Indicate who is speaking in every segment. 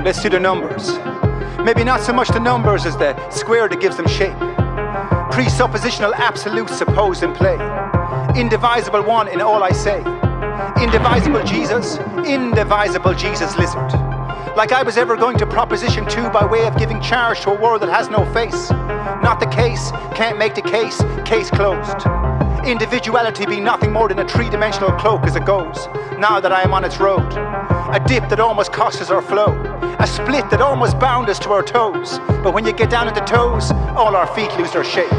Speaker 1: Let's do the numbers. Maybe not so much the numbers as the square that gives them shape. Presuppositional absolutes supposed in play. Indivisible one in all I say. Indivisible Jesus, indivisible Jesus lizard. Like I was ever going to proposition 2 by way of giving charge to a world that has no face. Not the case, can't make the case, case closed. Individuality being nothing more than a 3-dimensional cloak as it goes, now that I am on its road. A dip that almost cost us our flow. A split that almost bound us to our toes. But when you get down at the toes, all our feet lose their shape.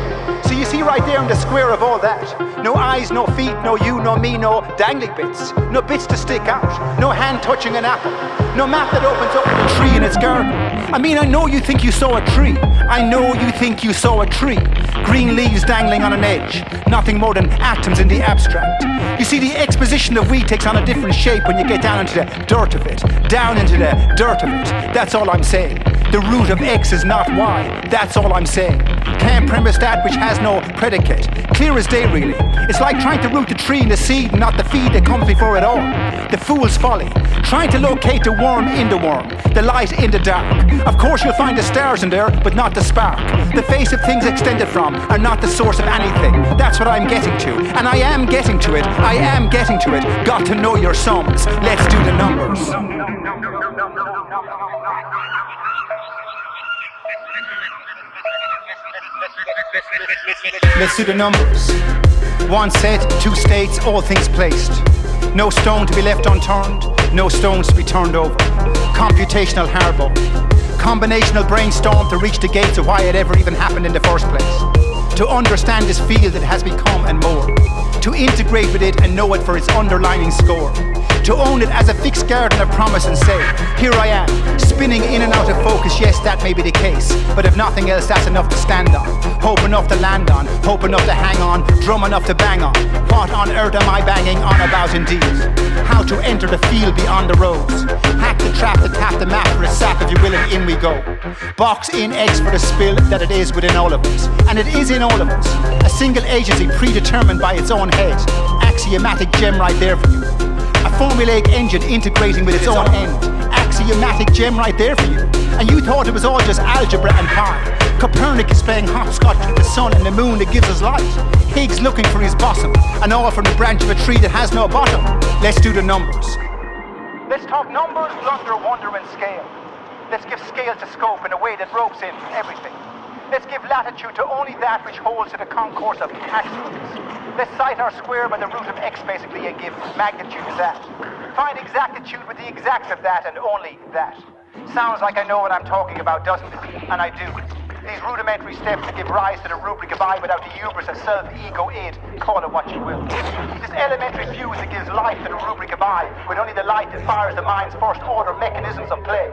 Speaker 1: So you see right there in the square of all that, no eyes, no feet, no you, no me, no dangling bits. No bits to stick out, no hand touching an apple. No map that opens up a tree in its garden. I mean, I know you think you saw a tree. I know you think you saw a tree. Green leaves dangling on an edge. Nothing more than atoms in the abstract. You see, the exposition of we takes on a different shape when you get down into the dirt of it. Down into the dirt of it. That's all I'm saying. The root of X is not Y. That's all I'm saying. Can't premise that which has no predicate. Clear as day, really. It's like trying to root the tree in the seed and not the feed that comes before it all. The fool's folly. Trying to locate the worm in the worm. The light in the dark. Of course you'll find the stars in there, but not the spark. The face of things extended from are not the source of anything. That's what I'm getting to. And I am getting to it. I am getting to it. Got to know your sums. Let's do the numbers. Let's do the numbers. 1 set, 2 states, all things placed. No stone to be left unturned, no stones to be turned over. Computational hardball. Combinational brainstorm to reach the gates of why it ever even happened in the first place. To understand this field it has become and more. To integrate with it and know it for its underlying score. To own it as a fixed garden of promise and say, here I am, spinning in and out of focus, yes, that may be the case. But if nothing else, that's enough to stand on. Hope enough to land on, hope enough to hang on, drum enough to bang on. What on earth am I banging on about indeed? How to enter the field beyond the roads. Hack the trap to tap the map for a sap, if you will, and in we go. Box in X for the spill that it is within all of us. And it is in all of us. A single agency predetermined by its own head. Axiomatic gem right there for you. A formulaic engine integrating with its own end. Axiomatic gem right there for you. And you thought it was all just algebra and pi. Copernicus playing hopscotch with the sun and the moon that gives us light. Higgs looking for his bosom, and all from the branch of a tree that has no bottom. Let's do the numbers. Let's talk numbers, blunder, wonder and scale. Let's give scale to scope in a way that ropes in everything. Let's give latitude to only that which holds to the concourse of axioms. Let's cite our square by the root of X basically and give magnitude to that. Find exactitude with the exact of that and only that. Sounds like I know what I'm talking about, doesn't it? And I do. These rudimentary steps that give rise to the rubric of I without the hubris of self-ego id, call it what you will. This elementary fuse that gives life to the rubric of I, with only the light that fires the mind's first order mechanisms of play.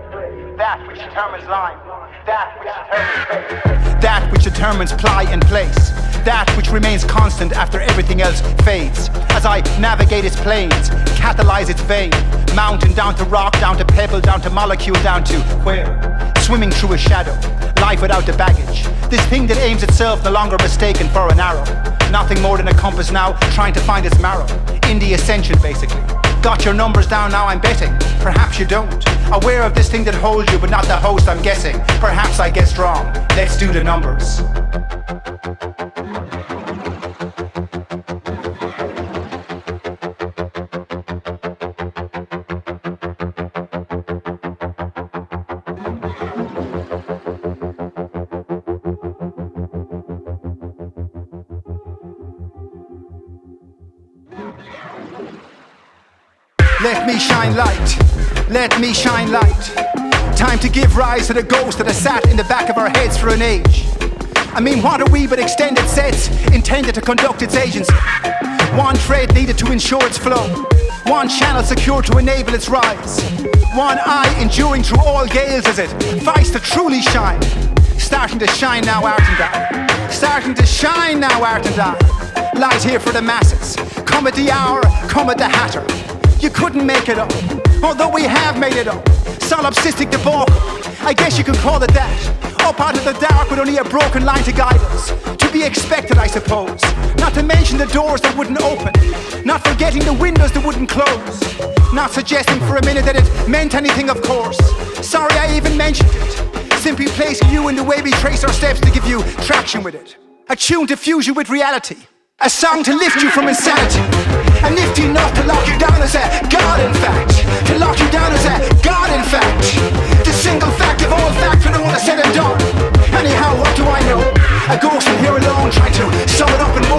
Speaker 1: That which determines line, that which determines space. That which determines ply and place. That which remains constant after everything else fades. As I navigate its planes, catalyze its vein, mountain down to rock, down to pebble, down to molecule, down to where? Swimming through a shadow, life without the baggage. This thing that aims itself no longer mistaken for an arrow. Nothing more than a compass now, trying to find its marrow. In the ascension basically. Got your numbers down now, I'm betting. Perhaps you don't. Aware of this thing that holds you, but not the host, I'm guessing. Perhaps I guessed wrong. Let's do the numbers. Let me shine light, let me shine light. Time to give rise to the ghost that has sat in the back of our heads for an age. I mean, what are we but extended sets intended to conduct its agency? One thread needed to ensure its flow. One channel secure to enable its rise. One eye enduring through all gales as it fights to truly shine. Starting to shine now, art and I. Starting to shine now, art and I. Light here for the masses. Come at the hour, come at the hatter. You couldn't make it up, although we have made it up. Solipsistic debacle, I guess you could call it that. up out of the dark with only a broken line to guide us. To be expected, I suppose. Not to mention the doors that wouldn't open. Not forgetting the windows that wouldn't close. Not suggesting for a minute that it meant anything, of course. Sorry I even mentioned it. Simply placing you in the way we trace our steps to give you traction with it. A tune to fuse you with reality. A song to lift you from insanity. A nifty enough to lock you down as a god, in fact. To lock you down as a god, in fact. The single fact of all facts when all is said and done. Anyhow, what do I know? A ghost in here alone trying to sum it up in one.